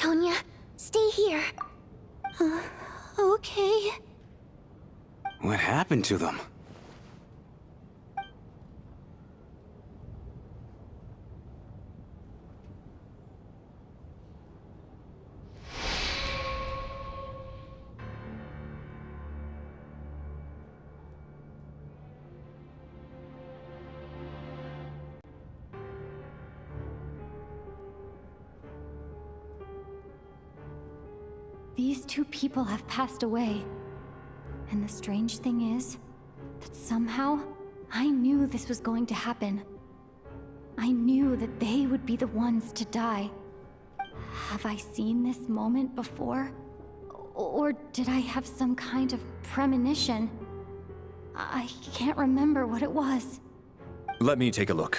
Tonya, stay here. Okay. What happened to them? These two people have passed away. And the strange thing is that somehow I knew this was going to happen. I knew that they would be the ones to die. Have I seen this moment before? Or did I have some kind of premonition? I can't remember what it was. Let me take a look.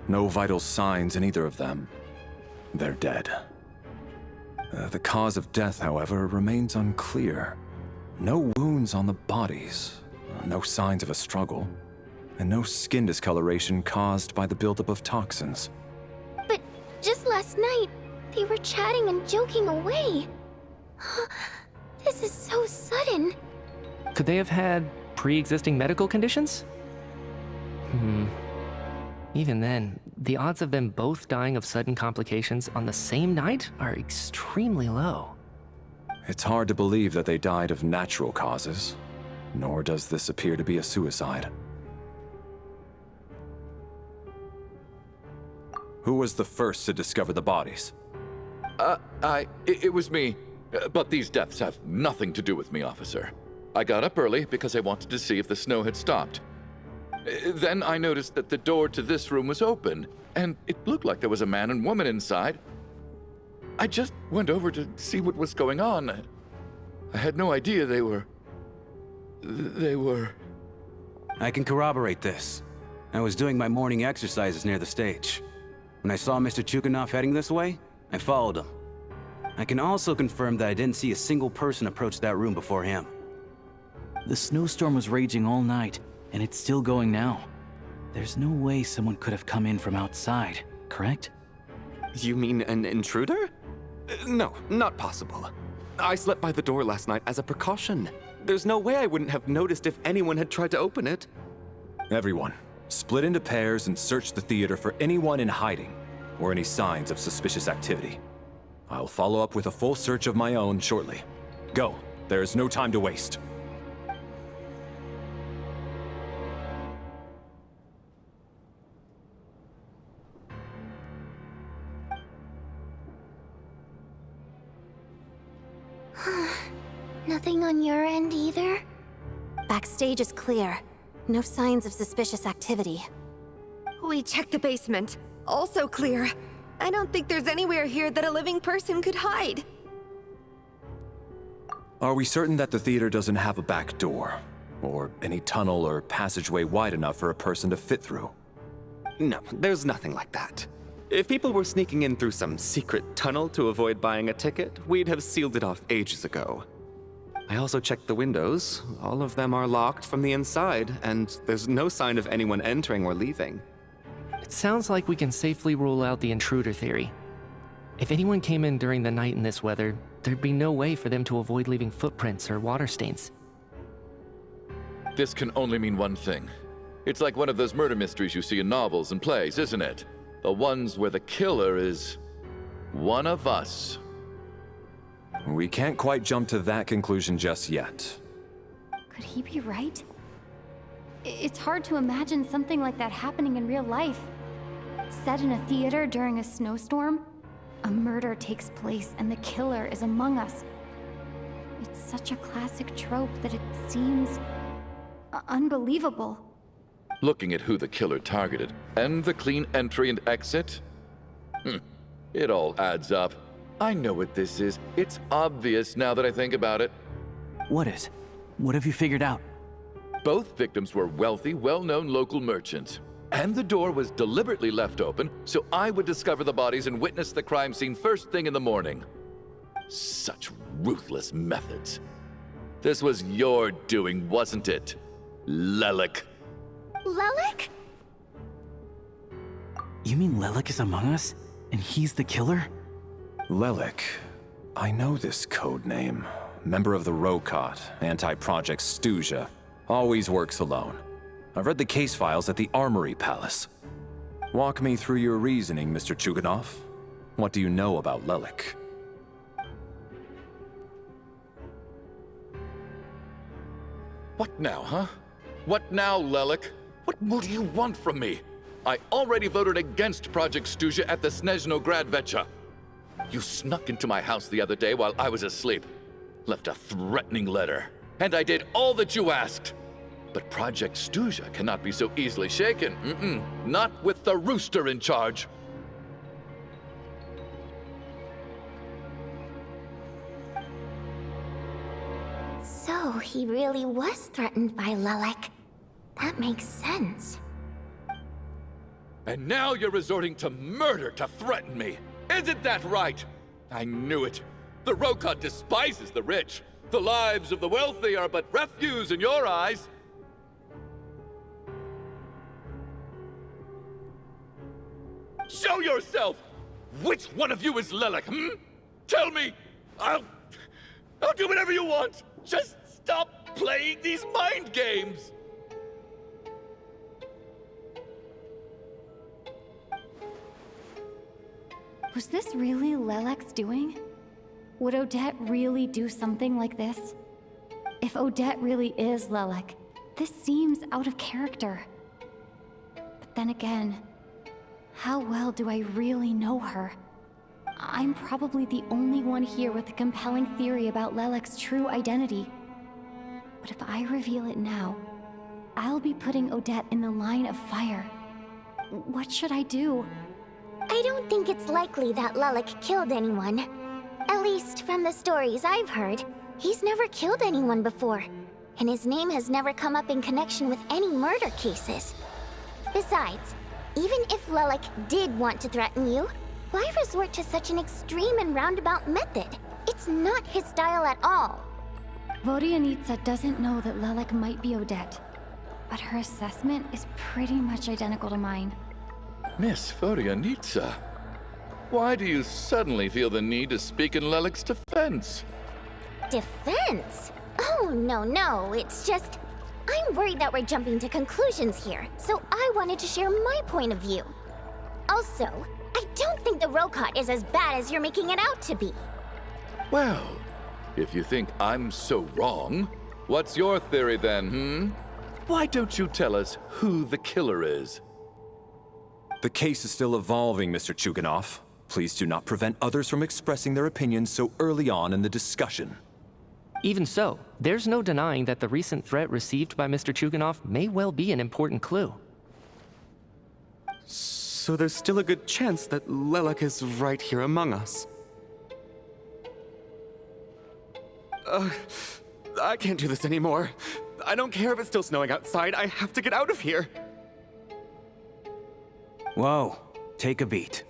No vital signs in either of them. They're dead. The cause of death, however, remains unclear. No wounds on the bodies, no signs of a struggle, and no skin discoloration caused by the buildup of toxins. But just last night, they were chatting and joking away. This is so sudden. Could they have had pre-existing medical conditions? Even then, the odds of them both dying of sudden complications on the same night are extremely low. It's hard to believe that they died of natural causes, nor does this appear to be a suicide. Who was the first to discover the bodies? It was me. But these deaths have nothing to do with me, officer. I got up early because I wanted to see if the snow had stopped. Then I noticed that the door to this room was open, and it looked like there was a man and woman inside. I just went over to see what was going on. I had no idea they were... I can corroborate this. I was doing my morning exercises near the stage. When I saw Mr. Chukanov heading this way, I followed him. I can also confirm that I didn't see a single person approach that room before him. The snowstorm was raging all night, and it's still going now. There's no way someone could have come in from outside, correct? You mean an intruder? No, not possible. I slept by the door last night as a precaution. There's no way I wouldn't have noticed if anyone had tried to open it. Everyone, split into pairs and search the theater for anyone in hiding, or any signs of suspicious activity. I'll follow up with a full search of my own shortly. Go, there is no time to waste. Nothing on your end either? Backstage is clear. No signs of suspicious activity. We checked the basement. Also clear. I don't think there's anywhere here that a living person could hide. Are we certain that the theater doesn't have a back door? Or any tunnel or passageway wide enough for a person to fit through? No, there's nothing like that. If people were sneaking in through some secret tunnel to avoid buying a ticket, we'd have sealed it off ages ago. I also checked the windows. All of them are locked from the inside, and there's no sign of anyone entering or leaving. It sounds like we can safely rule out the intruder theory. If anyone came in during the night in this weather, there'd be no way for them to avoid leaving footprints or water stains. This can only mean one thing. It's like one of those murder mysteries you see in novels and plays, isn't it? The ones where the killer is one of us. We can't quite jump to that conclusion just yet. Could he be right? It's hard to imagine something like that happening in real life. Set in a theater during a snowstorm, a murder takes place and the killer is among us. It's such a classic trope that it seems unbelievable. Looking at who the killer targeted, and the clean entry and exit, it all adds up. I know what this is. It's obvious now that I think about it. What is? What have you figured out? Both victims were wealthy, well-known local merchants. And the door was deliberately left open so I would discover the bodies and witness the crime scene first thing in the morning. Such ruthless methods. This was your doing, wasn't it, Lelik? Lelik? You mean Lelik is among us, and he's the killer? Lelik. I know this code name. Member of the Rokot, anti-Project Stuja. Always works alone. I've read the case files at the Armory Palace. Walk me through your reasoning, Mr. Chuganov. What do you know about Lelik? What now, huh? What now, Lelik? What more do you want from me? I already voted against Project Stuja at the Snezhnograd Vecha. You snuck into my house the other day while I was asleep. Left a threatening letter. And I did all that you asked. But Project Stuja cannot be so easily shaken. Not with the rooster in charge. So he really was threatened by Lelik. That makes sense. And now you're resorting to murder to threaten me. Isn't that right? I knew it. The Rokot despises the rich. The lives of the wealthy are but refuse in your eyes. Show yourself! Which one of you is Lelik, Tell me! I'll do whatever you want! Just stop playing these mind games! Was this really Lelek's doing? Would Odette really do something like this? If Odette really is Lelek, this seems out of character. But then again, how well do I really know her? I'm probably the only one here with a compelling theory about Lelek's true identity. But if I reveal it now, I'll be putting Odette in the line of fire. What should I do? I don't think it's likely that Lelik killed anyone. At least from the stories I've heard, he's never killed anyone before. And his name has never come up in connection with any murder cases. Besides, even if Lelik did want to threaten you, why resort to such an extreme and roundabout method? It's not his style at all. Vodianitsa doesn't know that Lelik might be Odette, but her assessment is pretty much identical to mine. Miss Vodianitsa, why do you suddenly feel the need to speak in Lelik's defense? Defense? Oh, no, it's just... I'm worried that we're jumping to conclusions here, so I wanted to share my point of view. Also, I don't think the Rokot is as bad as you're making it out to be. Well, if you think I'm so wrong, what's your theory then, Why don't you tell us who the killer is? The case is still evolving, Mr. Chuganov. Please do not prevent others from expressing their opinions so early on in the discussion. Even so, there's no denying that the recent threat received by Mr. Chuganov may well be an important clue. So there's still a good chance that Lelik is right here among us. I can't do this anymore. I don't care if it's still snowing outside. I have to get out of here. Whoa, take a beat.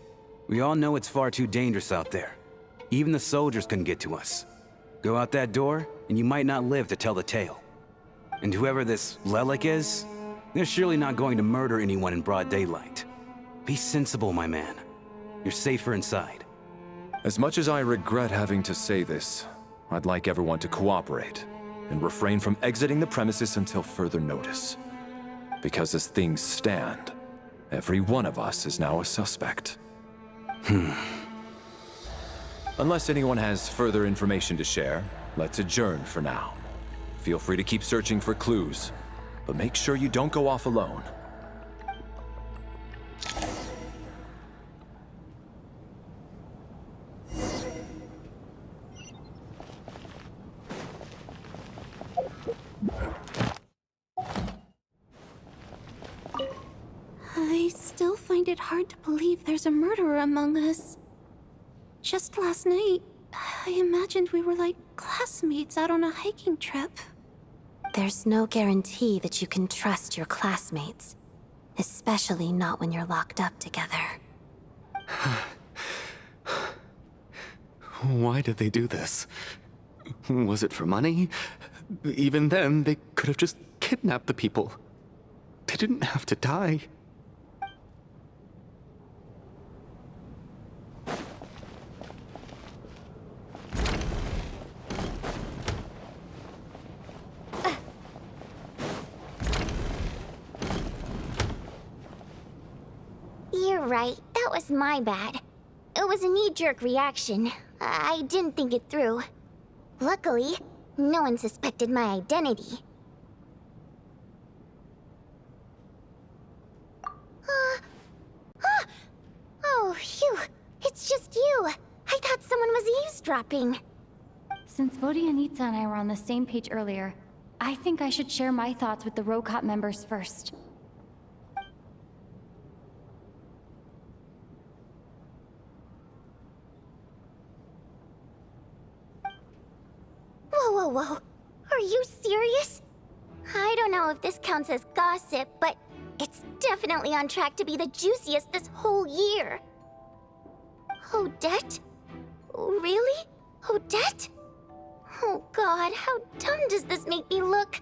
We all know it's far too dangerous out there. Even the soldiers couldn't get to us. Go out that door, and you might not live to tell the tale. And whoever this Lelik is, they're surely not going to murder anyone in broad daylight. Be sensible, my man. You're safer inside. As much as I regret having to say this, I'd like everyone to cooperate and refrain from exiting the premises until further notice. Because as things stand, every one of us is now a suspect. Unless anyone has further information to share, let's adjourn for now. Feel free to keep searching for clues, but make sure you don't go off alone. I still find it hard to believe there's a murderer among us. Just last night, I imagined we were like classmates out on a hiking trip. There's no guarantee that you can trust your classmates. Especially not when you're locked up together. Why did they do this? Was it for money? Even then, they could have just kidnapped the people. They didn't have to die. You're right, that was my bad. It was a knee-jerk reaction. I didn't think it through. Luckily, no one suspected my identity. Oh, phew. It's just you. I thought someone was eavesdropping. Since Vodianitsa and I were on the same page earlier, I think I should share my thoughts with the Rokot members first. Whoa. Are you serious? I don't know if this counts as gossip, but it's definitely on track to be the juiciest this whole year. Odette? Really? Odette? Oh god, how dumb does this make me look?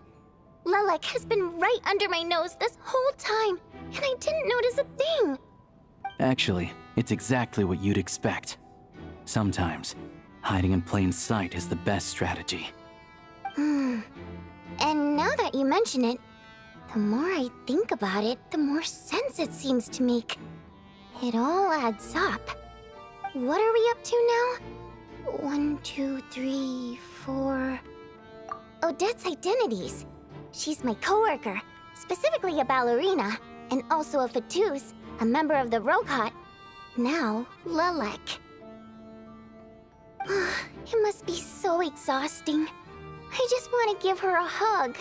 Lelek has been right under my nose this whole time, and I didn't notice a thing. Actually, it's exactly what you'd expect. Sometimes, hiding in plain sight is the best strategy. And now that you mention it, the more I think about it, the more sense it seems to make. It all adds up. What are we up to now? 1, 2, 3, 4... Odette's identities. She's my coworker, specifically a ballerina, and also a Fatous, a member of the Rokot. Now, Lelek. It must be so exhausting. I just want to give her a hug.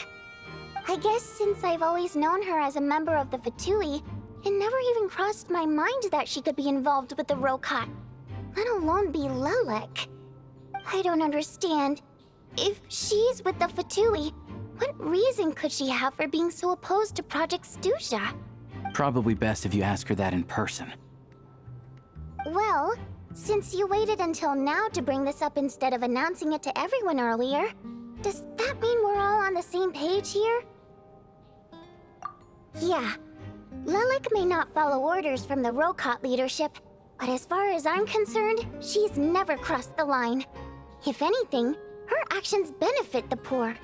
I guess since I've always known her as a member of the Fatui, it never even crossed my mind that she could be involved with the Rokot, let alone be Lelek. I don't understand. If she's with the Fatui, what reason could she have for being so opposed to Project Stusha? Probably best if you ask her that in person. Well, since you waited until now to bring this up instead of announcing it to everyone earlier, does that mean we're all on the same page here? Yeah. Lelek may not follow orders from the Rokot leadership, but as far as I'm concerned, she's never crossed the line. If anything, her actions benefit the poor.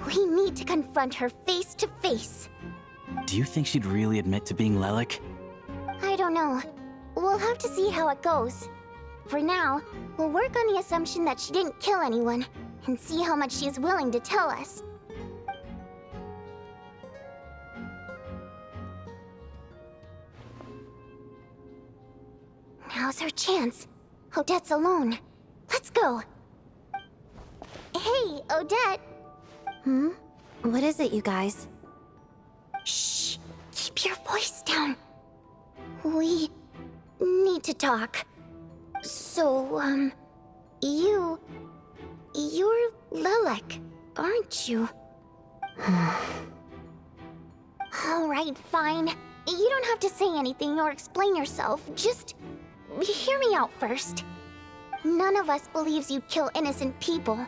We need to confront her face to face. Do you think she'd really admit to being Lelek? I don't know. We'll have to see how it goes. For now, we'll work on the assumption that she didn't kill anyone, and see how much she's willing to tell us. Now's our chance. Odette's alone. Let's go. Hey, Odette. What is it, you guys? Shh. Keep your voice down. We need to talk. So, you're Lelek, aren't you? Alright, fine. You don't have to say anything or explain yourself. Just hear me out first. None of us believes you'd kill innocent people.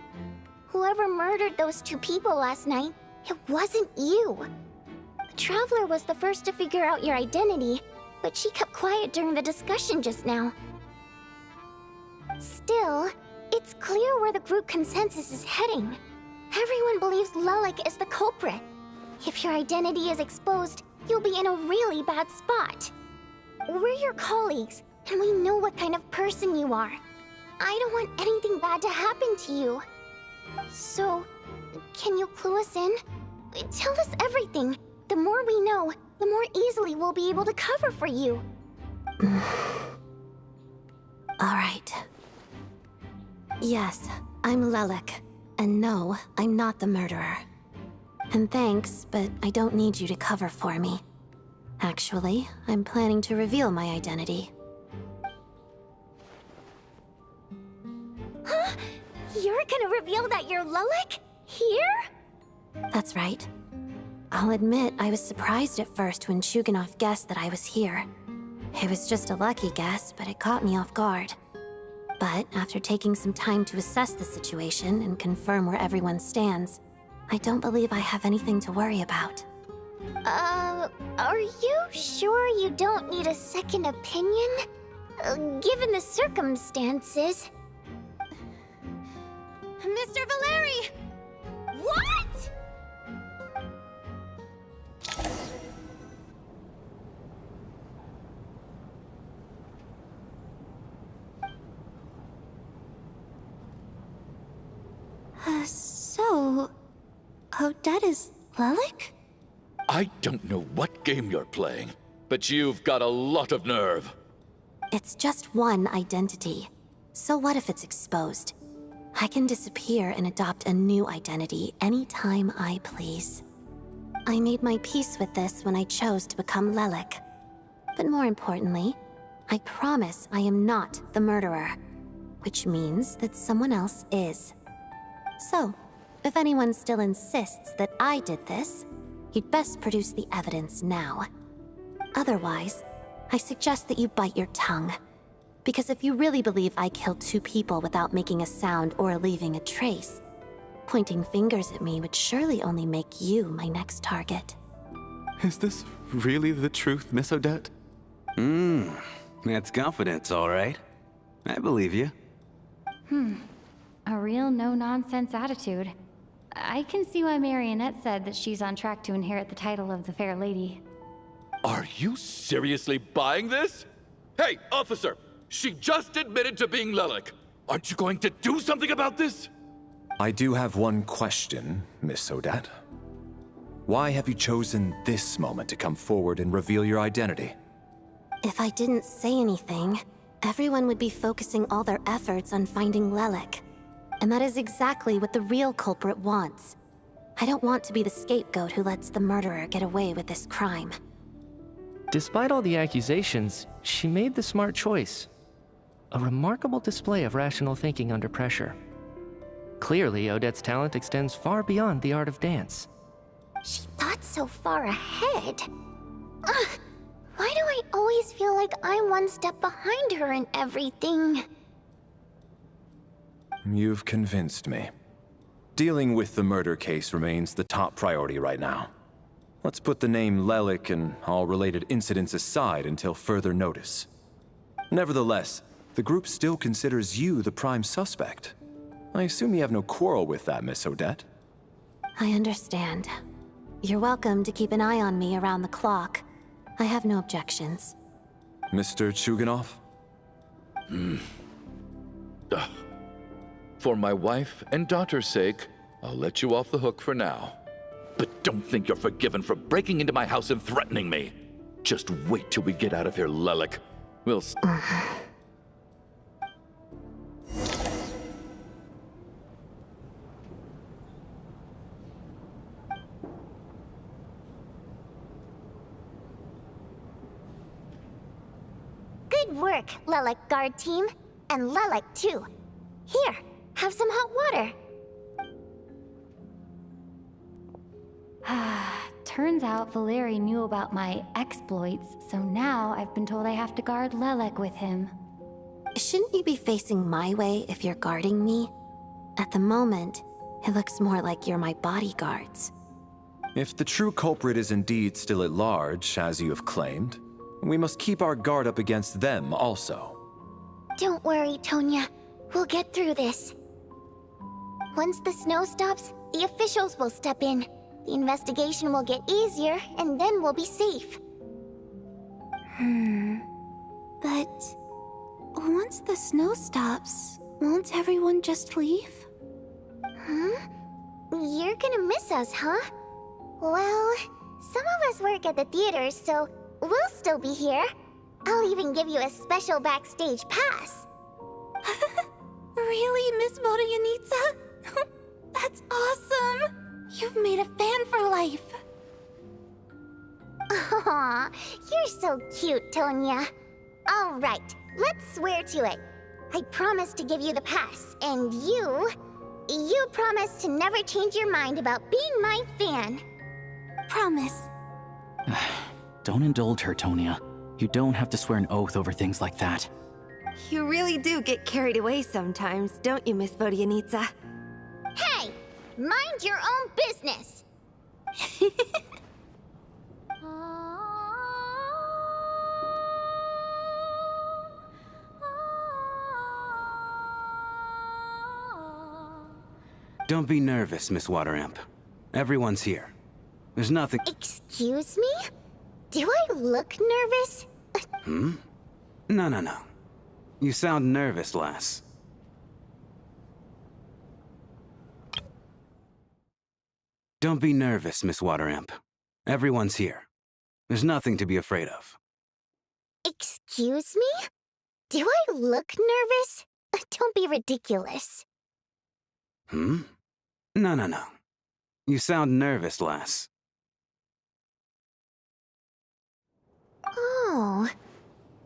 Whoever murdered those 2 people last night, it wasn't you. The Traveler was the first to figure out your identity, but she kept quiet during the discussion just now. Still, it's clear where the group consensus is heading. Everyone believes Lelek is the culprit. If your identity is exposed, you'll be in a really bad spot. We're your colleagues, and we know what kind of person you are. I don't want anything bad to happen to you. So, can you clue us in? Tell us everything. The more we know, the more easily we'll be able to cover for you. All right. Yes, I'm Lelek. And no, I'm not the murderer. And thanks, but I don't need you to cover for me. Actually, I'm planning to reveal my identity. Huh? You're gonna reveal that you're Lelek? Here? That's right. I'll admit I was surprised at first when Chuganov guessed that I was here. It was just a lucky guess, but it caught me off guard. But after taking some time to assess the situation and confirm where everyone stands, I don't believe I have anything to worry about. Are you sure you don't need a second opinion? Given the circumstances. Mr. Valeri! What?! So... Odette is Lelik? I don't know what game you're playing, but you've got a lot of nerve. It's just one identity. So what if it's exposed? I can disappear and adopt a new identity anytime I please. I made my peace with this when I chose to become Lelik. But more importantly, I promise I am not the murderer, which means that someone else is. So, if anyone still insists that I did this, you'd best produce the evidence now. Otherwise, I suggest that you bite your tongue. Because if you really believe I killed 2 people without making a sound or leaving a trace, pointing fingers at me would surely only make you my next target. Is this really the truth, Miss Odette? That's confidence, all right. I believe you. A real no-nonsense attitude. I can see why Marionette said that she's on track to inherit the title of the Fair Lady. Are you seriously buying this? Hey, officer! She just admitted to being Lelik. Aren't you going to do something about this? I do have one question, Miss Odette. Why have you chosen this moment to come forward and reveal your identity? If I didn't say anything, everyone would be focusing all their efforts on finding Lelik. And that is exactly what the real culprit wants. I don't want to be the scapegoat who lets the murderer get away with this crime. Despite all the accusations, she made the smart choice. A remarkable display of rational thinking under pressure. Clearly, Odette's talent extends far beyond the art of dance. She thought so far ahead. Ugh, why do I always feel like I'm one step behind her in everything? You've convinced me. Dealing with the murder case remains the top priority right now. Let's put the name Lelik and all related incidents aside until further notice. Nevertheless, the group still considers you the prime suspect. I assume you have no quarrel with that, Miss Odette? I understand. You're welcome to keep an eye on me around the clock. I have no objections. Mr. Chuganov? For my wife and daughter's sake, I'll let you off the hook for now. But don't think you're forgiven for breaking into my house and threatening me. Just wait till we get out of here, Lelik. We'll... Good work, Lelik guard team. And Lelik, too. Here, have some hot water. Turns out Valeri knew about my exploits, so now I've been told I have to guard Lelik with him. Shouldn't you be facing my way if you're guarding me? At the moment, it looks more like you're my bodyguards. If the true culprit is indeed still at large, as you have claimed, we must keep our guard up against them also. Don't worry, Tonya. We'll get through this. Once the snow stops, the officials will step in. The investigation will get easier, and then we'll be safe. But once the snow stops, won't everyone just leave? You're gonna miss us, huh? Well, some of us work at the theaters, so we'll still be here. I'll even give you a special backstage pass. Really, Miss Vodyanitsa? That's awesome! You've made a fan for life. Aw, you're so cute, Tonya. All right, let's swear to it. I promise to give you the pass, and you promise to never change your mind about being my fan. promise. Don't indulge her, Tonia. You don't have to swear an oath over things like that. You really do get carried away sometimes, don't you, Miss Vodyanitsa? Hey! Mind your own business! Don't be nervous, Miss Water Imp. Everyone's here. There's nothing. Excuse me? Do I look nervous? No. You sound nervous, lass. Don't be nervous, Miss Water Imp. Everyone's here. There's nothing to be afraid of. Excuse me? Do I look nervous? Don't be ridiculous. No. You sound nervous, lass. Oh.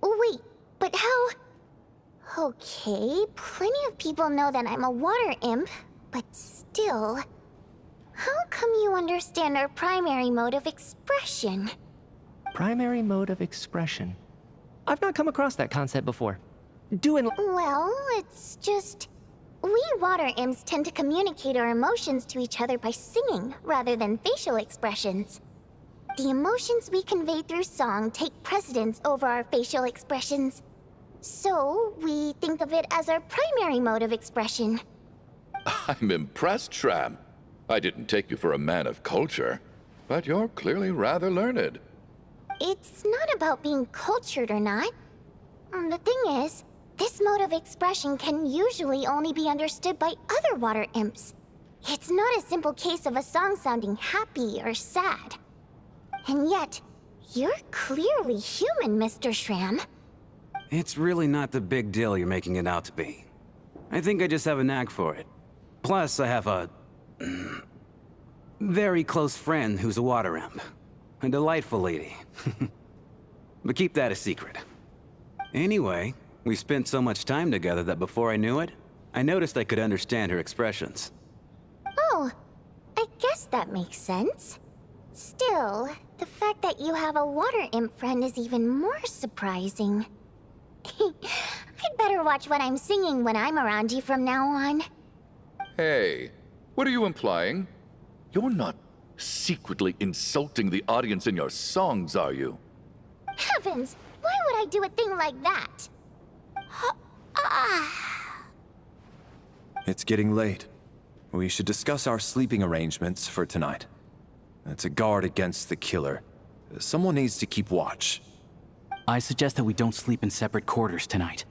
Wait, but how... Okay, plenty of people know that I'm a water imp, but still... How come you understand our primary mode of expression? Primary mode of expression. I've not come across that concept before. Well, it's just... We water imps tend to communicate our emotions to each other by singing, rather than facial expressions. The emotions we convey through song take precedence over our facial expressions. So, we think of it as our primary mode of expression. I'm impressed, Shram. I didn't take you for a man of culture, but you're clearly rather learned. It's not about being cultured or not. The thing is, this mode of expression can usually only be understood by other water imps. It's not a simple case of a song sounding happy or sad. And yet, you're clearly human, Mr. Shram. It's really not the big deal you're making it out to be. I think I just have a knack for it. Plus, I have a... very close friend who's a water imp. A delightful lady. But keep that a secret. Anyway, we spent so much time together that before I knew it, I noticed I could understand her expressions. Oh, I guess that makes sense. Still, the fact that you have a water imp friend is even more surprising. I'd better watch what I'm singing when I'm around you from now on. Hey, what are you implying? You're not secretly insulting the audience in your songs, are you? Heavens, why would I do a thing like that? It's getting late. We should discuss our sleeping arrangements for tonight. To guard against the killer, someone needs to keep watch. I suggest that we don't sleep in separate quarters tonight.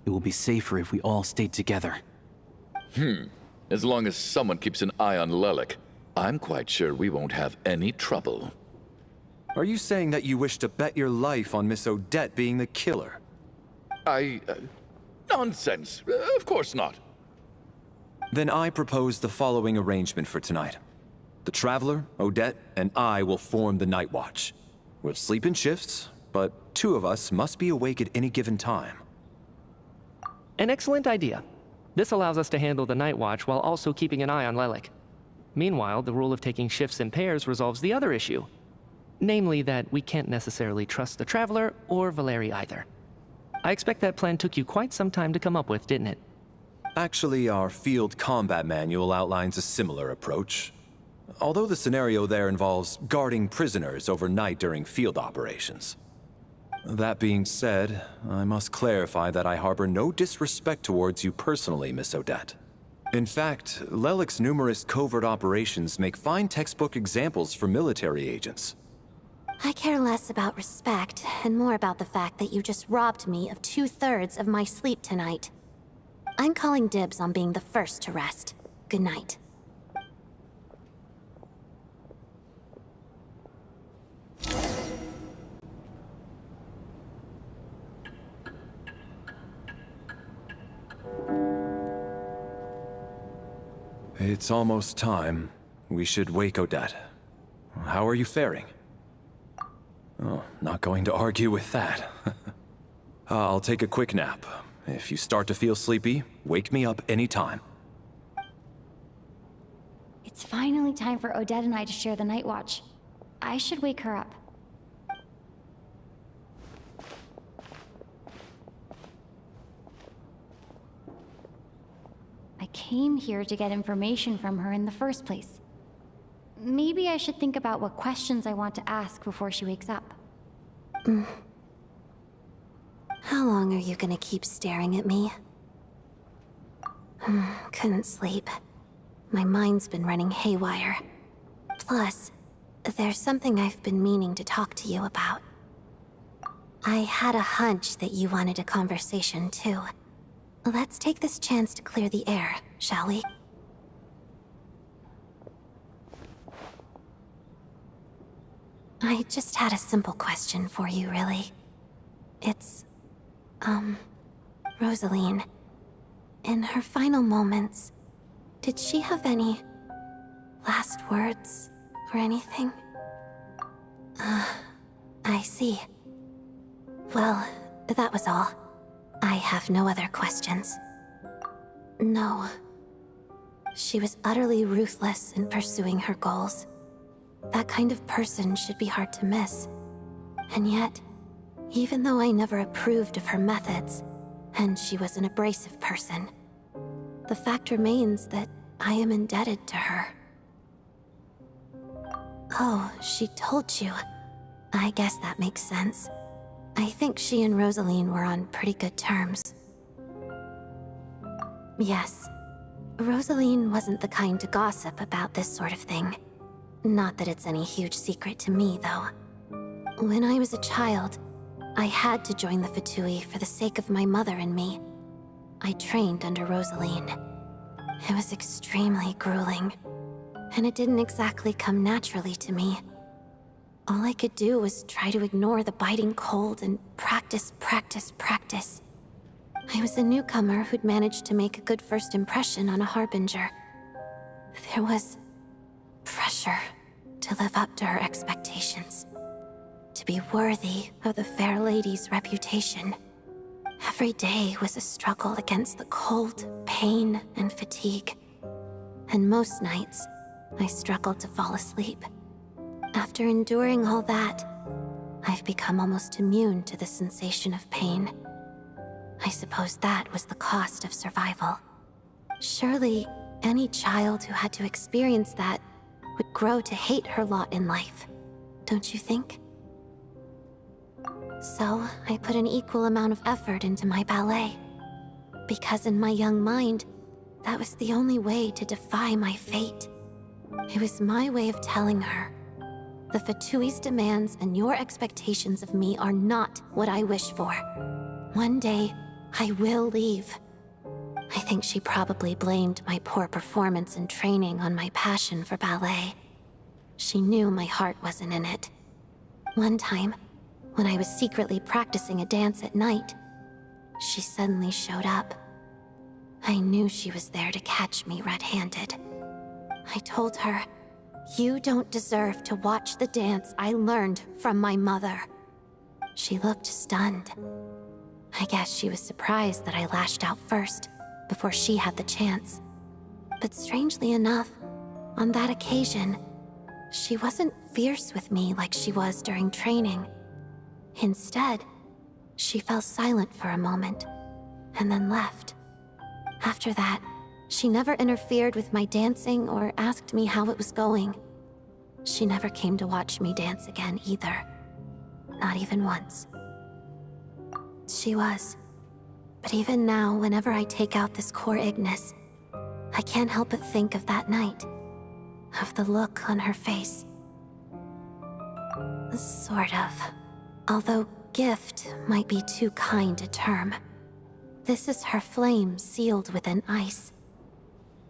It will be safer if we all stayed together. As long as someone keeps an eye on Lelik, I'm quite sure we won't have any trouble. Are you saying that you wish to bet your life on Miss Odette being the killer? Nonsense. Of course not. Then I propose the following arrangement for tonight. The Traveler, Odette, and I will form the Night Watch. We'll sleep in shifts, but 2 of us must be awake at any given time. An excellent idea. This allows us to handle the night watch while also keeping an eye on Lelik. Meanwhile, the rule of taking shifts in pairs resolves the other issue. Namely that we can't necessarily trust the Traveler or Valeri either. I expect that plan took you quite some time to come up with, didn't it? Actually, our field combat manual outlines a similar approach. Although the scenario there involves guarding prisoners overnight during field operations. That being said, I must clarify that I harbor no disrespect towards you personally, Miss Odette. In fact, Lelik's numerous covert operations make fine textbook examples for military agents. I care less about respect and more about the fact that you just robbed me of 2/3 of my sleep tonight. I'm calling dibs on being the first to rest. Good night. It's almost time. We should wake Odette. How are you faring? Oh, not going to argue with that. I'll take a quick nap. If you start to feel sleepy, wake me up anytime. It's finally time for Odette and I to share the night watch. I should wake her up. I came here to get information from her in the first place. Maybe I should think about what questions I want to ask before she wakes up. How long are you gonna keep staring at me? Couldn't sleep. My mind's been running haywire. Plus, there's something I've been meaning to talk to you about. I had a hunch that you wanted a conversation too. Let's take this chance to clear the air, shall we? I just had a simple question for you, really. It's, Rosaline. In her final moments, did she have any last words or anything? I see. Well, that was all. I have no other questions. No. She was utterly ruthless in pursuing her goals. That kind of person should be hard to miss. And yet, even though I never approved of her methods, and she was an abrasive person, the fact remains that I am indebted to her. Oh, she told you. I guess that makes sense. I think she and Rosaline were on pretty good terms. Yes. Rosaline wasn't the kind to gossip about this sort of thing. Not that it's any huge secret to me, though. When I was a child, I had to join the Fatui for the sake of my mother and me. I trained under Rosaline. It was extremely grueling, and it didn't exactly come naturally to me. All I could do was try to ignore the biting cold and practice. I was a newcomer who'd managed to make a good first impression on a harbinger. There was pressure to live up to her expectations, to be worthy of the fair lady's reputation. Every day was a struggle against the cold, pain, and fatigue. And most nights, I struggled to fall asleep. After enduring all that, I've become almost immune to the sensation of pain. I suppose that was the cost of survival. Surely, any child who had to experience that would grow to hate her lot in life, don't you think? So, I put an equal amount of effort into my ballet. Because in my young mind, that was the only way to defy my fate. It was my way of telling her, the Fatui's demands and your expectations of me are not what I wish for. One day, I will leave. I think she probably blamed my poor performance in training on my passion for ballet. She knew my heart wasn't in it. One time, when I was secretly practicing a dance at night, she suddenly showed up. I knew she was there to catch me red-handed. I told her, "You don't deserve to watch the dance I learned from my mother." She looked stunned. I guess she was surprised that I lashed out first, before she had the chance. But strangely enough, on that occasion, she wasn't fierce with me like she was during training. Instead, she fell silent for a moment, and then left. After that, she never interfered with my dancing or asked me how it was going. She never came to watch me dance again either. Not even once. She was. But even now, whenever I take out this core Ignis, I can't help but think of that night. Of the look on her face. Sort of. Although gift might be too kind a term. This is her flame sealed within ice.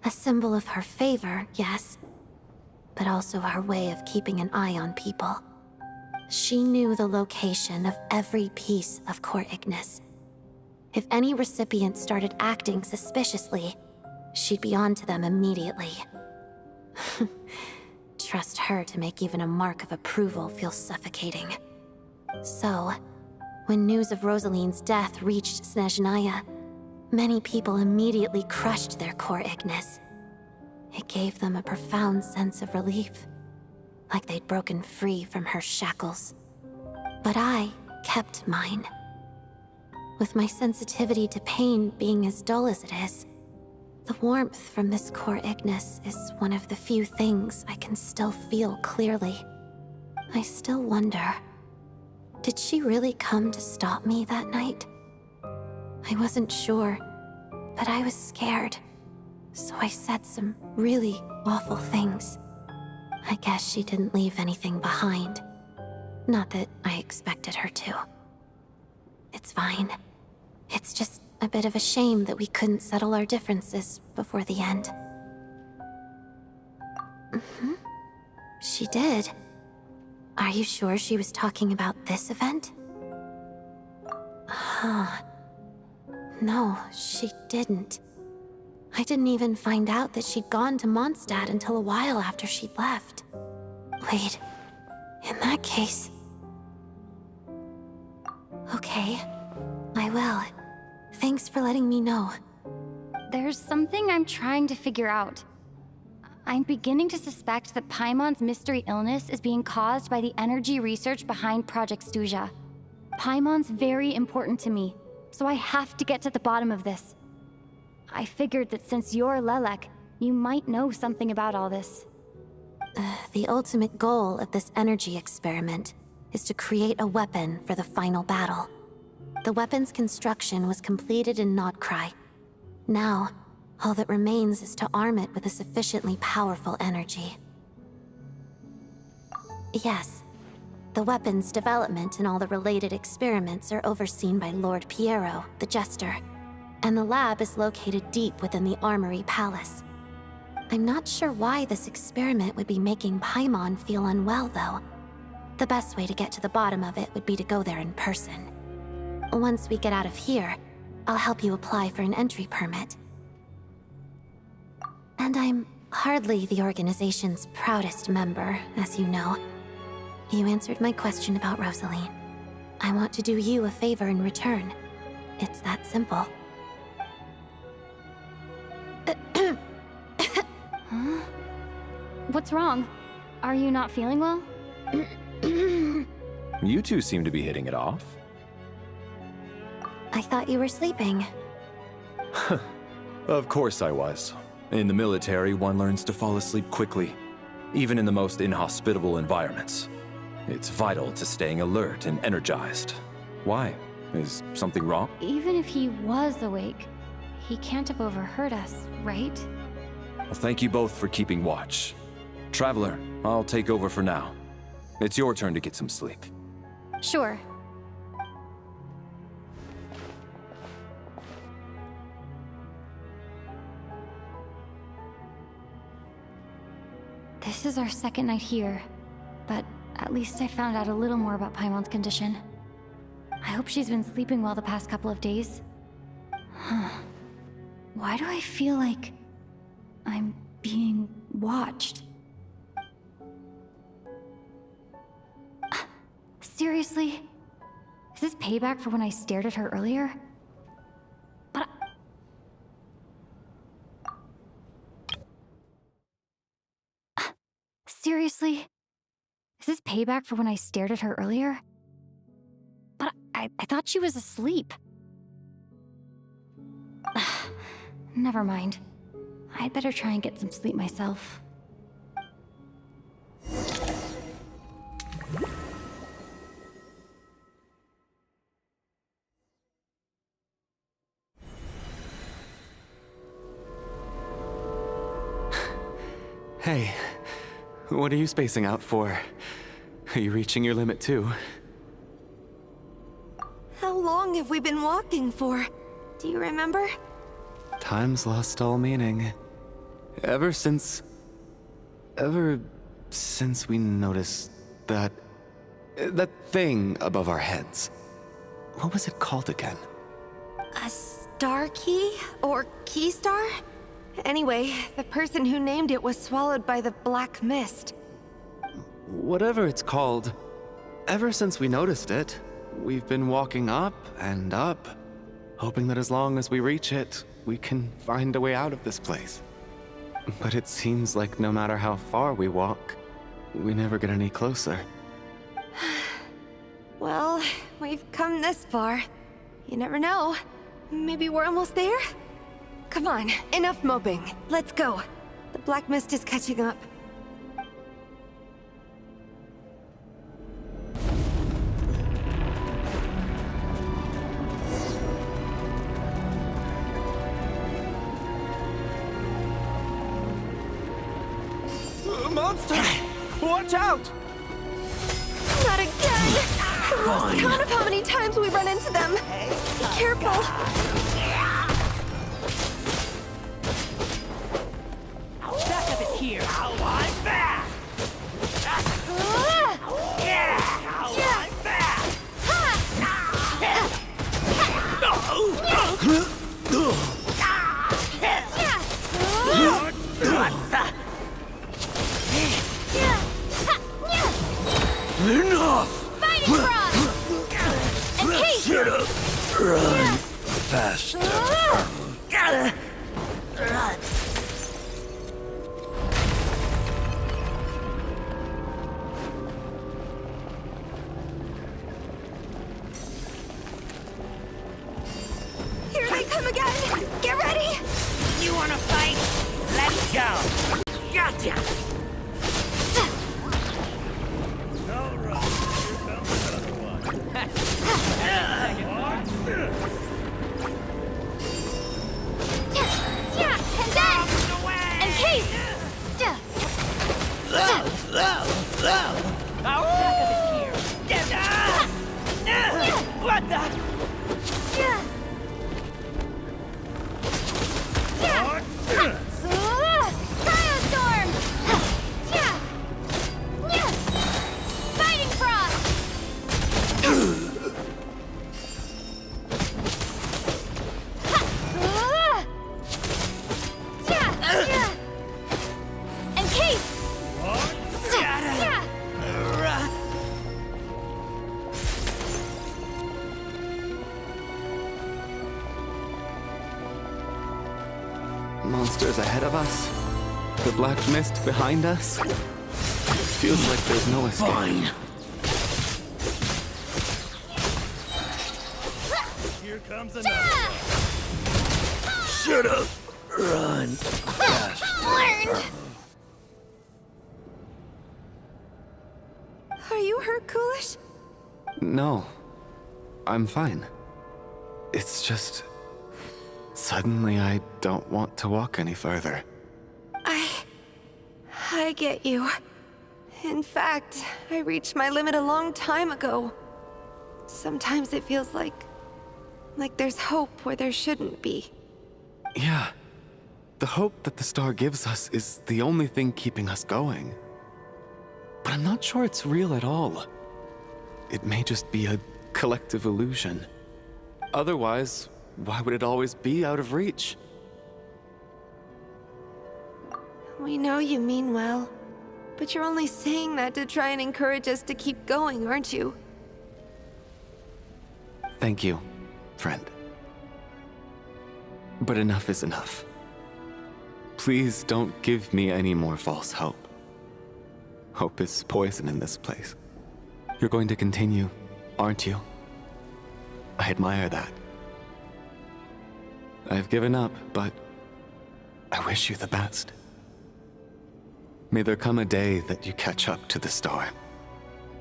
A symbol of her favor, yes, but also her way of keeping an eye on people. She knew the location of every piece of Core Ignis. If any recipient started acting suspiciously, she'd be on to them immediately. Trust her to make even a mark of approval feel suffocating. So, when news of Rosaline's death reached Snezhnaya, many people immediately crushed their Core Ignis. It gave them a profound sense of relief. like they'd broken free from her shackles. But I kept mine. With my sensitivity to pain being as dull as it is, the warmth from this core Ignis is one of the few things I can still feel clearly. I still wonder, did she really come to stop me that night? I wasn't sure, but I was scared, so I said some really awful things. I guess she didn't leave anything behind. Not that I expected her to. It's fine. It's just a bit of a shame that we couldn't settle our differences before the end. She did. Are you sure she was talking about this event? No, she didn't. I didn't even find out that she'd gone to Mondstadt until a while after she'd left. Wait, in that case... Okay, I will. Thanks for letting me know. There's something I'm trying to figure out. I'm beginning to suspect that Paimon's mystery illness is being caused by the energy research behind Project Stuja. Paimon's very important to me, so I have to get to the bottom of this. I figured that since you're Lelek, you might know something about all this. The ultimate goal of this energy experiment is to create a weapon for the final battle. The weapon's construction was completed in Nodcry. Now, all that remains is to arm it with a sufficiently powerful energy. Yes, the weapon's development and all the related experiments are overseen by Lord Piero, the Jester, and the lab is located deep within the Armory Palace. I'm not sure why this experiment would be making Paimon feel unwell, though. The best way to get to the bottom of it would be to go there in person. Once we get out of here, I'll help you apply for an entry permit. And I'm hardly the organization's proudest member, as you know. You answered my question about Rosaline. I want to do you a favor in return. It's that simple. Huh? What's wrong? Are you not feeling well? You two seem to be hitting it off. I thought you were sleeping. Of course I was. In the military, one learns to fall asleep quickly, even in the most inhospitable environments. It's vital to staying alert and energized. Why? Is something wrong? Even if he was awake, he can't have overheard us, right? Well, thank you both for keeping watch. Traveler, I'll take over for now. It's your turn to get some sleep. Sure. This is our second night here, but at least I found out a little more about Paimon's condition. I hope she's been sleeping well the past couple of days. Huh. Why do I feel like I'm being watched? Seriously? Is this payback for when I stared at her earlier? But seriously? Is this payback for when I stared at her earlier? But I thought she was asleep. Never mind. I'd better try and get some sleep myself. Hey, what are you spacing out for? Are you reaching your limit too? How long have we been walking for? Do you remember? Time's lost all meaning. Ever since we noticed that thing above our heads. What was it called again? A star key? Or key star? Anyway, the person who named it was swallowed by the black mist. Whatever it's called, ever since we noticed it, we've been walking up and up, hoping that as long as we reach it, we can find a way out of this place. But it seems like no matter how far we walk, we never get any closer. Well, we've come this far. You never know. Maybe we're almost there? Come on, enough moping. Let's go. The black mist is catching up. Monster! Watch out! Not again! I lost count of how many times we run into them. Be careful. Backup is here. I'm back. Yeah, I'm back. Enough! Fighting Frog! And Kate! Shut up! Run faster. Here they come again! Get ready! You wanna fight? Let's go. Gotcha. All right. Here comes another one. Yeah, and then! And Kate! Backup is here. Get what the? Cryostorm! Fighting Frog! And Kate! Monsters ahead of us. The black mist behind us. Feels like there's no escape. Fine. Here comes another one. Shut up! Run faster. Learned! Are you hurt, Coolish? No. I'm fine. It's just... Suddenly I don't want to walk any further. I get you. In fact, I reached my limit a long time ago. Sometimes it feels like there's hope where there shouldn't be. Yeah. The hope that the star gives us is the only thing keeping us going. But I'm not sure it's real at all. It may just be a collective illusion. Otherwise, why would it always be out of reach? We know you mean well, but you're only saying that to try and encourage us to keep going, aren't you? Thank you, friend. But enough is enough. Please don't give me any more false hope. Hope is poison in this place. You're going to continue, aren't you? I admire that. I've given up, but I wish you the best. May there come a day that you catch up to the star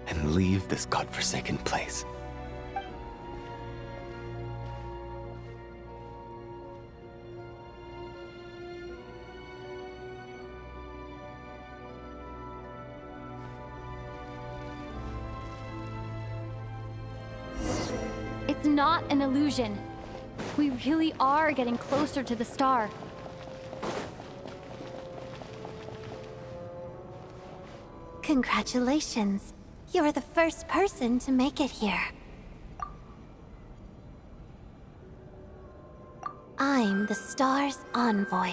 and leave this godforsaken place. It's not an illusion. We really are getting closer to the star. Congratulations. You are the first person to make it here. I'm the star's envoy.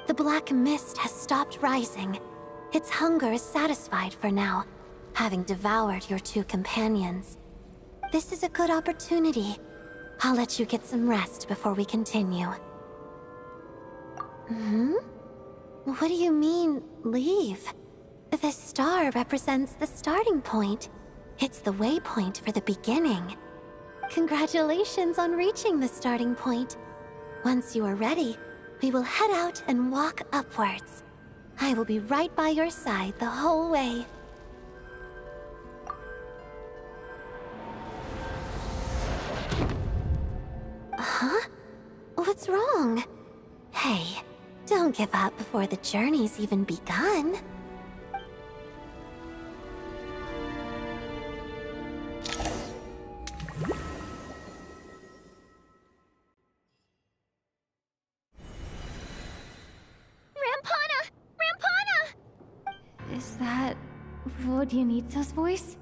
The black mist has stopped rising. Its hunger is satisfied for now, having devoured your two companions. This is a good opportunity. I'll let you get some rest before we continue. What do you mean, leave? The star represents the starting point. It's the waypoint for the beginning. Congratulations on reaching the starting point. Once you are ready, we will head out and walk upwards. I will be right by your side the whole way. Huh? What's wrong? Hey, don't give up before the journey's even begun. Rampana! Rampana! Is that Vodyanitsa's voice?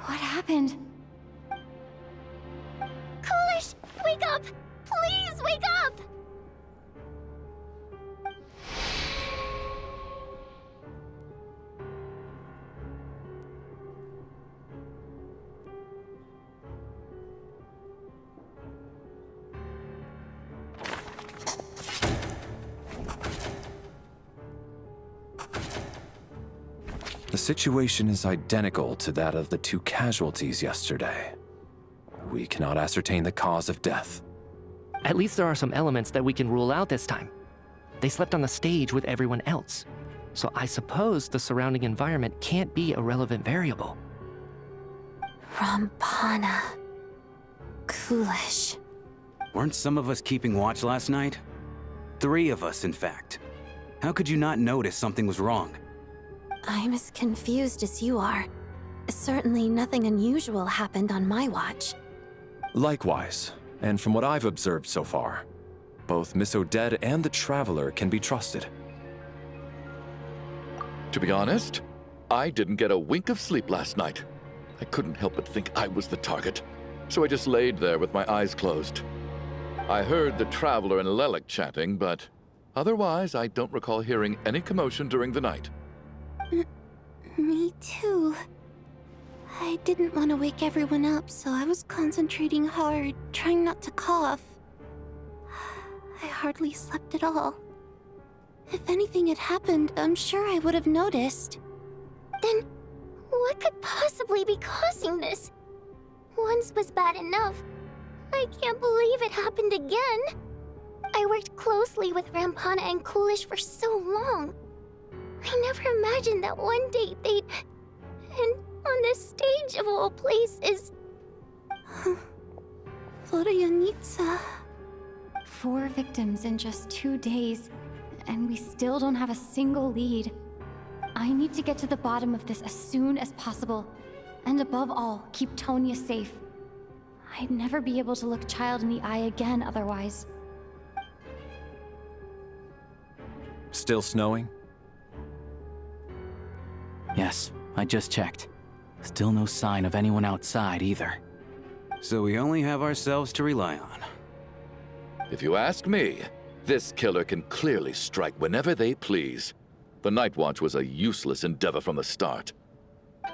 What happened? Coolish! Wake up! Please wake up! The situation is identical to that of the 2 casualties yesterday. We cannot ascertain the cause of death. At least there are some elements that we can rule out this time. They slept on the stage with everyone else, so I suppose the surrounding environment can't be a relevant variable. Rampana. Coolish. Weren't some of us keeping watch last night? 3 of us, in fact. How could you not notice something was wrong? I'm as confused as you are. Certainly nothing unusual happened on my watch. Likewise, and from what I've observed so far, both Miss Odette and the Traveler can be trusted. To be honest, I didn't get a wink of sleep last night. I couldn't help but think I was the target, so I just laid there with my eyes closed. I heard the Traveler and Lelik chatting, but otherwise I don't recall hearing any commotion during the night. Me too. I didn't want to wake everyone up, so I was concentrating hard, trying not to cough. I hardly slept at all. If anything had happened, I'm sure I would have noticed. Then, what could possibly be causing this? Once was bad enough. I can't believe it happened again. I worked closely with Rampana and Coolish for so long. I never imagined that one day they'd... And on the stage of all places... Vodyanitsa. 4 victims in just 2 days, and we still don't have a single lead. I need to get to the bottom of this as soon as possible. And above all, keep Tonya safe. I'd never be able to look Child in the eye again otherwise. Still snowing? Yes, I just checked. Still no sign of anyone outside either. So we only have ourselves to rely on. If you ask me, this killer can clearly strike whenever they please. The Night Watch was a useless endeavor from the start.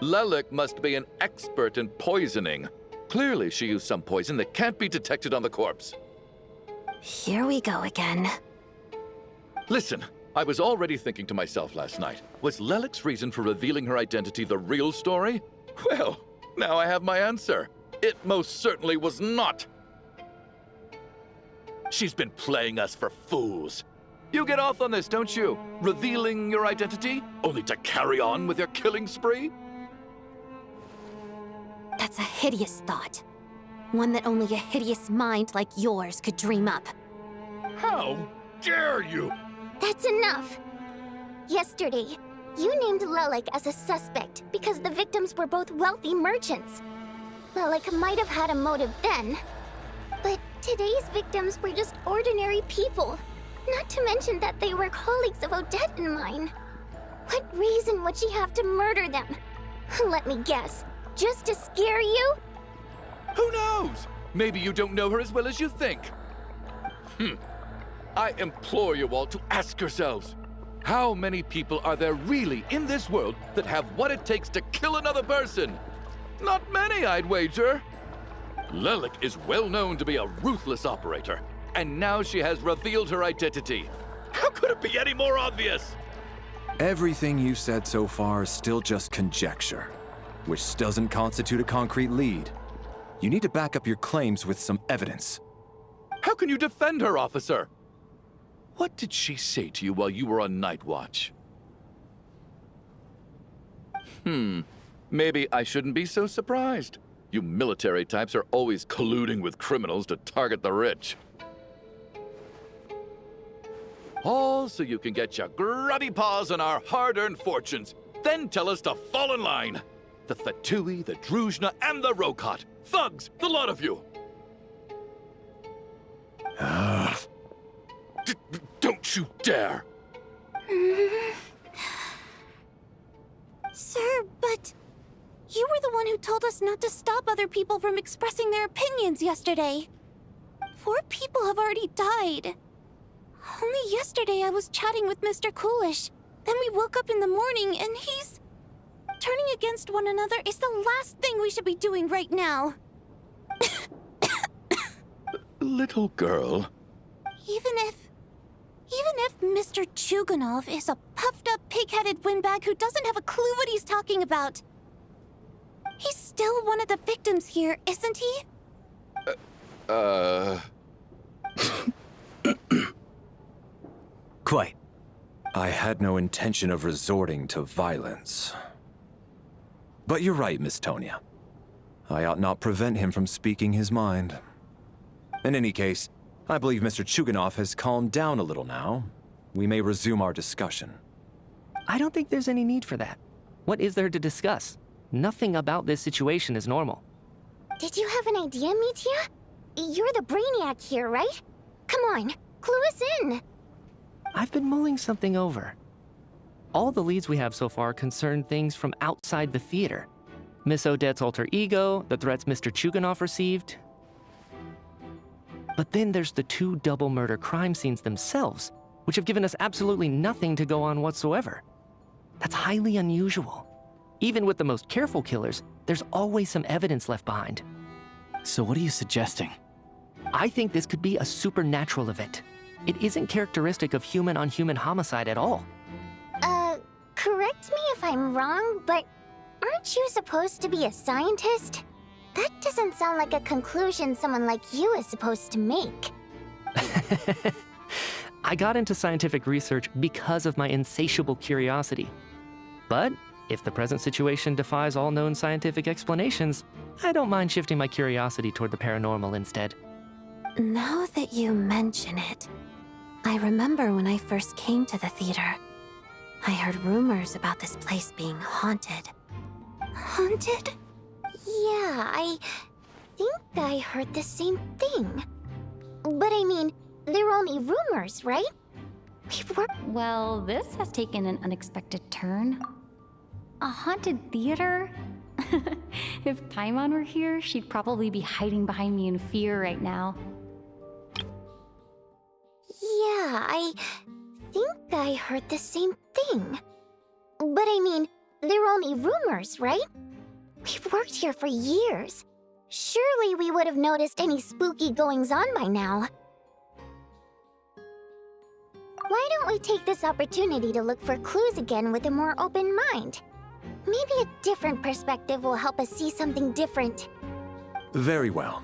Lelik must be an expert in poisoning. Clearly she used some poison that can't be detected on the corpse. Here we go again. Listen, I was already thinking to myself last night, was Lelik's reason for revealing her identity the real story? Well, now I have my answer. It most certainly was not. She's been playing us for fools. You get off on this, don't you? Revealing your identity, only to carry on with your killing spree? That's a hideous thought. One that only a hideous mind like yours could dream up. How dare you! That's enough! Yesterday, you named Lelik as a suspect because the victims were both wealthy merchants. Lelik might have had a motive then, but today's victims were just ordinary people. Not to mention that they were colleagues of Odette and mine. What reason would she have to murder them? Let me guess, just to scare you? Who knows? Maybe you don't know her as well as you think. I implore you all to ask yourselves, how many people are there really in this world that have what it takes to kill another person? Not many, I'd wager. Lelik is well known to be a ruthless operator, and now she has revealed her identity. How could it be any more obvious? Everything you said so far is still just conjecture, which doesn't constitute a concrete lead. You need to back up your claims with some evidence. How can you defend her, officer? What did she say to you while you were on night watch? Maybe I shouldn't be so surprised. You military types are always colluding with criminals to target the rich. All so you can get your grubby paws on our hard-earned fortunes, then tell us to fall in line. The Fatui, the Druzhna, and the Rokot. Thugs, the lot of you! Don't you dare! Sir, but you were the one who told us not to stop other people from expressing their opinions yesterday. 4 people have already died. Only yesterday I was chatting with Mr. Coolish. Then we woke up in the morning and he's... Turning against one another is the last thing we should be doing right now. Little girl. Even if Mr. Chuganov is a puffed-up, pig-headed windbag who doesn't have a clue what he's talking about, he's still one of the victims here, isn't he? Quite. I had no intention of resorting to violence. But you're right, Miss Tonia. I ought not prevent him from speaking his mind. In any case, I believe Mr. Chuganov has calmed down a little now. We may resume our discussion. I don't think there's any need for that. What is there to discuss? Nothing about this situation is normal. Did you have an idea, Mitya? You're the brainiac here, right? Come on, clue us in. I've been mulling something over. All the leads we have so far concern things from outside the theater. Miss Odette's alter ego, the threats Mr. Chuganov received. But then there's the 2 double murder crime scenes themselves, which have given us absolutely nothing to go on whatsoever. That's highly unusual. Even with the most careful killers, there's always some evidence left behind. So what are you suggesting? I think this could be a supernatural event. It isn't characteristic of human-on-human homicide at all. Correct me if I'm wrong, but aren't you supposed to be a scientist? That doesn't sound like a conclusion someone like you is supposed to make. I got into scientific research because of my insatiable curiosity. But if the present situation defies all known scientific explanations, I don't mind shifting my curiosity toward the paranormal instead. Now that you mention it, I remember when I first came to the theater. I heard rumors about this place being haunted. Haunted? Yeah, I think I heard the same thing. But I mean, they're only rumors, right? We've worked... Well, this has taken an unexpected turn. A haunted theater? If Paimon were here, she'd probably be hiding behind me in fear right now. Yeah, I think I heard the same thing. But I mean, they're only rumors, right? We've worked here for years. Surely we would have noticed any spooky goings-on by now. Why don't we take this opportunity to look for clues again with a more open mind? Maybe a different perspective will help us see something different. Very well.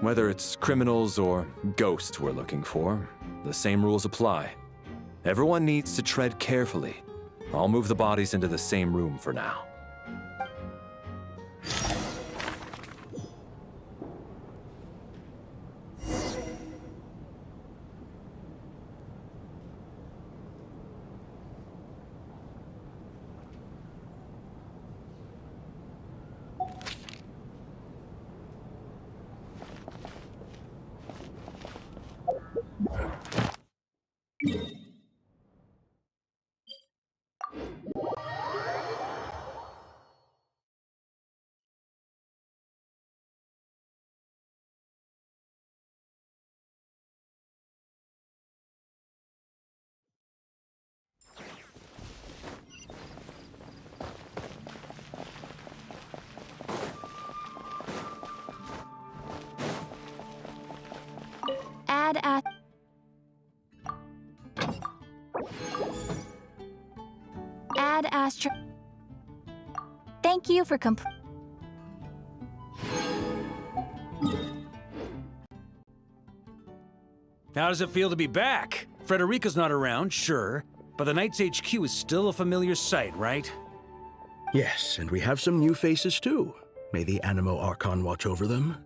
Whether it's criminals or ghosts we're looking for, the same rules apply. Everyone needs to tread carefully. I'll move the bodies into the same room for now. Add at... Ad Astra. Thank you for How does it feel to be back? Frederica's not around, sure, but the Knights HQ is still a familiar sight, right? Yes, and we have some new faces too. May the Animo Archon watch over them.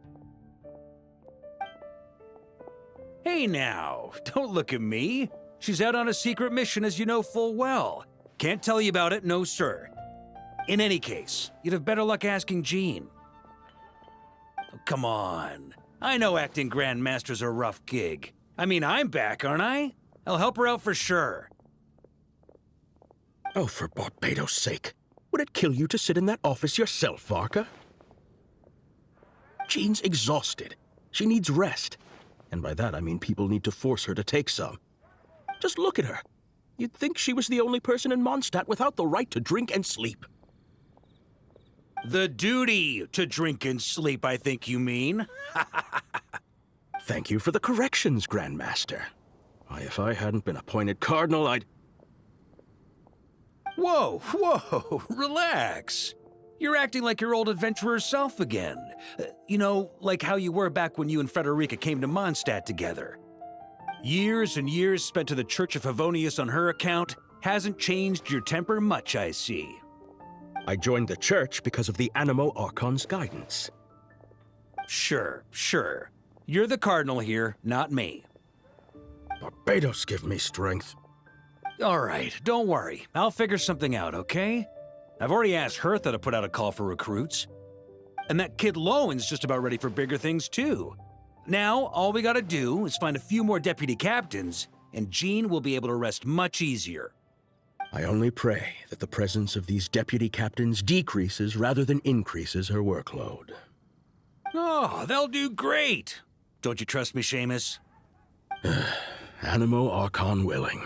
Hey now, don't look at me. She's out on a secret mission, as you know full well. Can't tell you about it, no sir. In any case, you'd have better luck asking Jean. Oh, come on. I know acting Grandmaster's a rough gig. I mean, I'm back, aren't I? I'll help her out for sure. Oh, for Barbados' sake. Would it kill you to sit in that office yourself, Varka? Jean's exhausted. She needs rest. And by that I mean people need to force her to take some. Just look at her. You'd think she was the only person in Mondstadt without the right to drink and sleep. The duty to drink and sleep, I think you mean. Thank you for the corrections, Grandmaster. Why, if I hadn't been appointed Cardinal, I'd... Whoa, relax. You're acting like your old adventurer self again. You know, like how you were back when you and Frederica came to Mondstadt together. Years and years spent to the Church of Favonius on her account hasn't changed your temper much, I see. I joined the church because of the Animo Archon's guidance. Sure. You're the Cardinal here, not me. Barbados give me strength. All right, don't worry. I'll figure something out, okay? I've already asked Hertha to put out a call for recruits. And that kid Lowen's just about ready for bigger things, too. Now, all we gotta do is find a few more deputy captains, and Jean will be able to rest much easier. I only pray that the presence of these deputy captains decreases rather than increases her workload. Oh, they'll do great! Don't you trust me, Seamus? Animo Archon willing.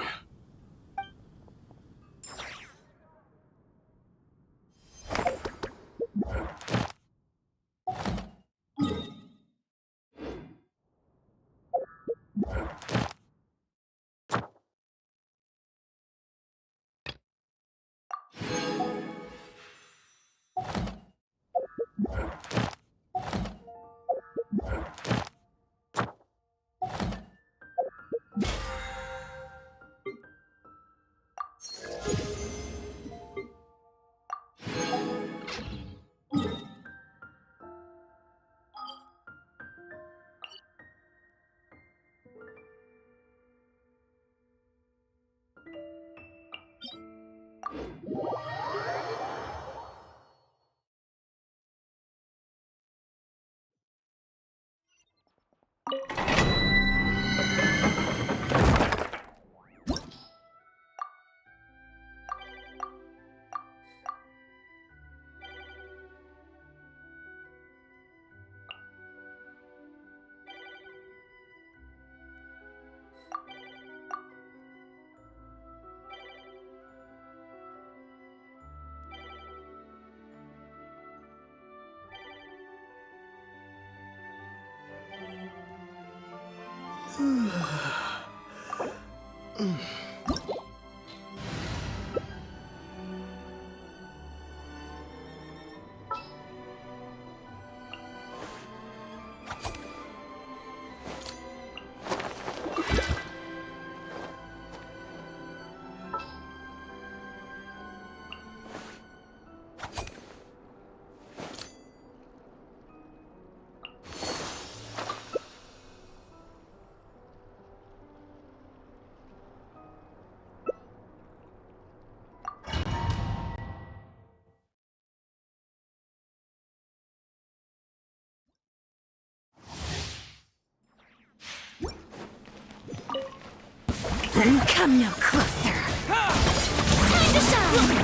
Come no closer. Time to shine!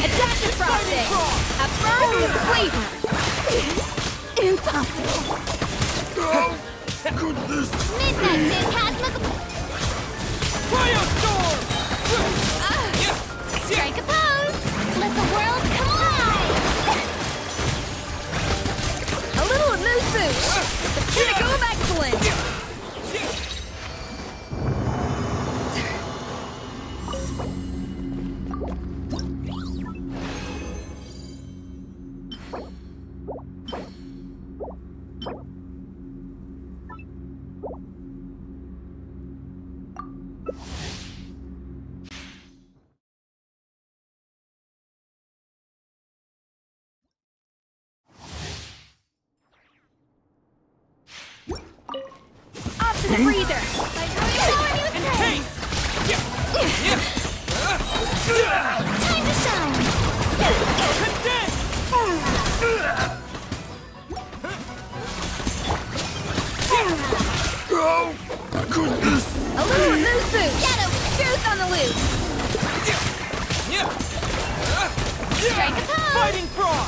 Adaptive frosting! A burst of flavor! Impossible! Midnight Phantasmical... Firestorm! Strike a pose! Let the world collide! A little mood boost! The pinnacle of excellence! to the freezer! Time to shine! A little moose boost! Shadow, truth on the loose! Strike a pose! Fighting frog!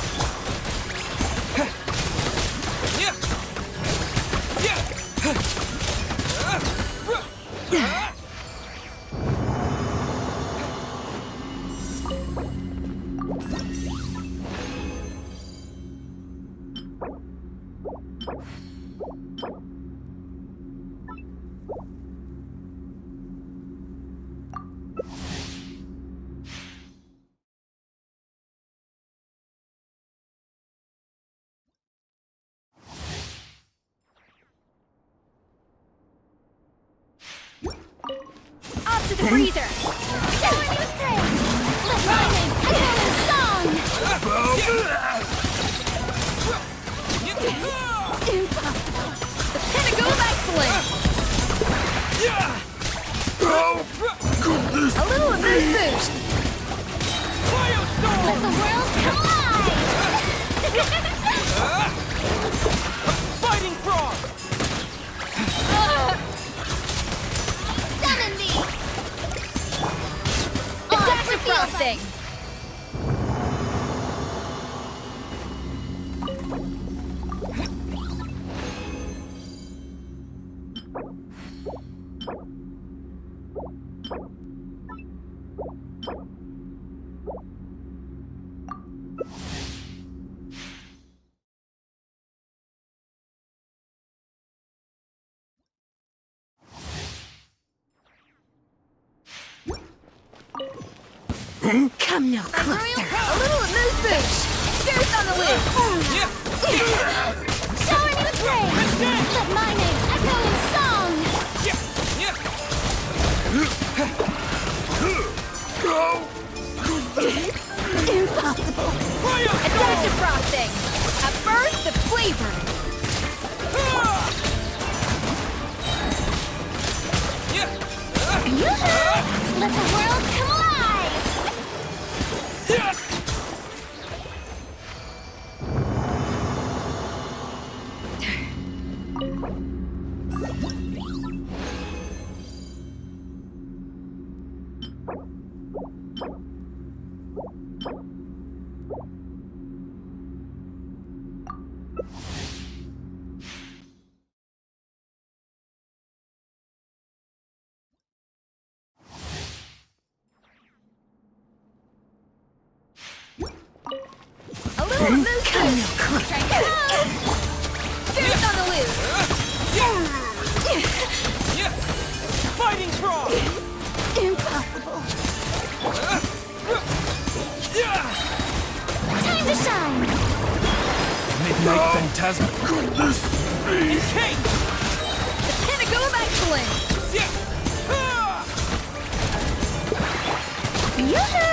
Off to the freezer! Showing you praise! Let my name echo in song! The pinnacle of excellence! A little moose boost! Let the world come alive! Fighting frog! Summon me! Adaptive frosting! Come no closer. A little moose boost! Truth on the loose! Showing you praise! Let my name echo in song! Impossible. Adaptive frosting! A burst of flavor! Yoo-hoo! Let the world come alive! A little moose boost! Strike a pose! Truth on the loose! Fighting frog! Impossible. Time to shine! Midnight Phantasm. Encase! The pinnacle of excellence! Yoo-hoo!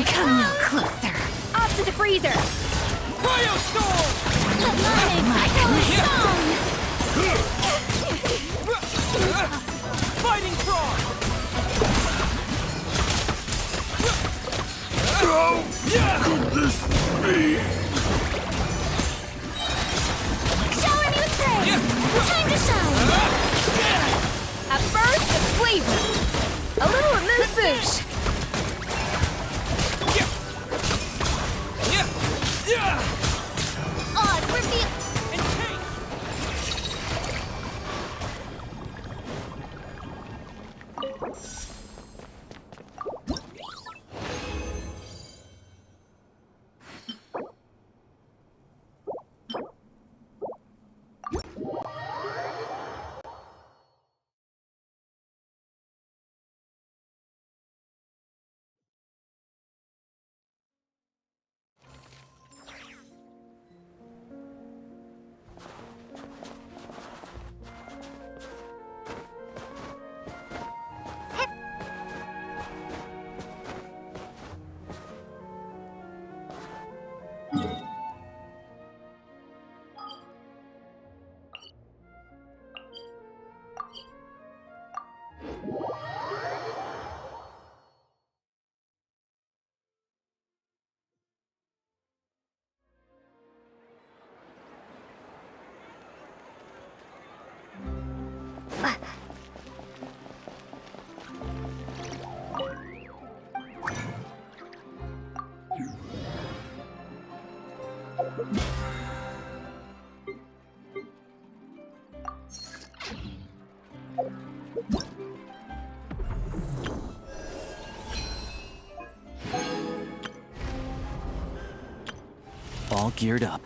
Come no closer. Off to the freezer! Cryo storm! Let my name echo in song! Fighting frog! Showing you praise! Time to shine! A burst of flavor! A little moose boost! Odd reveal! All geared up.